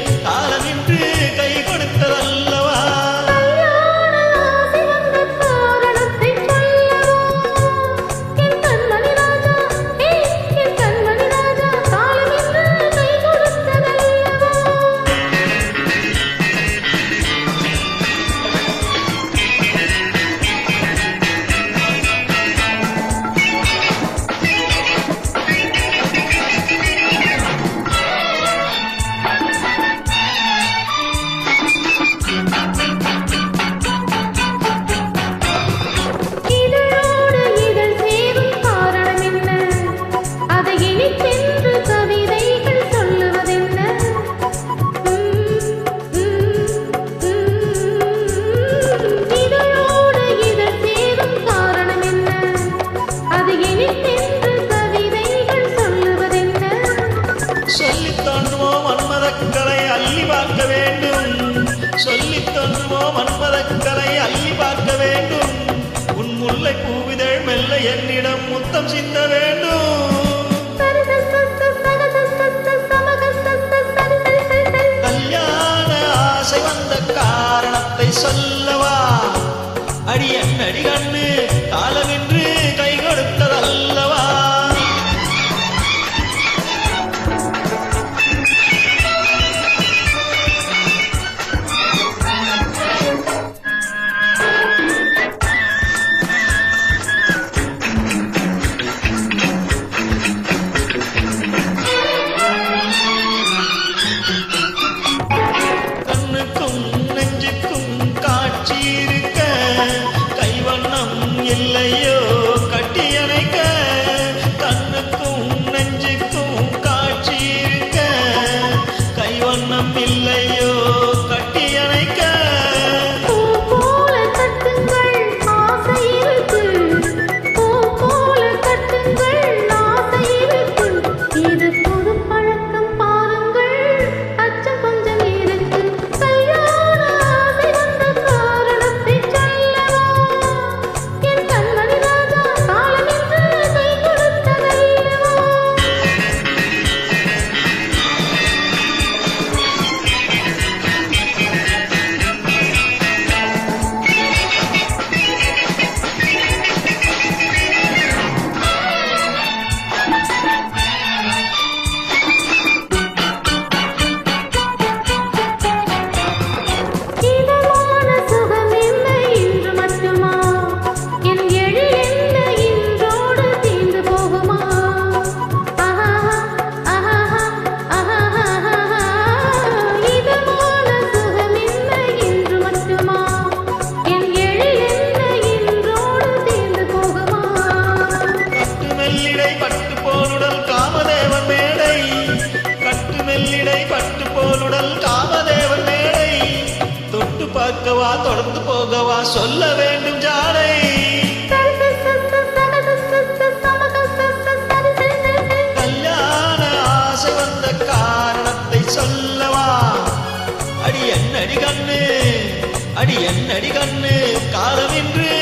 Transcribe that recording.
காலமின்று கை கொடுத்ததல்லவா. சொல்லித் தோன்றுவோம் மன்மதக்கலை அள்ளி பார்க்க வேண்டும். சொல்லித் தோன்றுவோம் மன்மதக்கலை அள்ளி பார்க்க வேண்டும். உன் முல்லை பூவிதழ் மெல்ல என்னிடம் முத்தம் சிந்த வேண்டும். கல்யாண ஆசை வந்த காரணத்தை சொல்லவா. அடி என்னடி கண்ணு காலமின்று கை கொடுத்ததல்லவா. இல்லையோ கட்டியணைக்க கண்ணுக்கும் நெஞ்சுக்கும் காட்சி இருக்க கைவண்ணம் இல்லையோ கட்டியணைக்க. பார்க்கவா தொடர்ந்து போகவா சொல்ல வேண்டும் ஜாடை. கல்யாண ஆசை வந்த காரணத்தை சொல்லவா. அடி என்னடி கண்ணு அடி என்னடி கண்ணு காலமின்று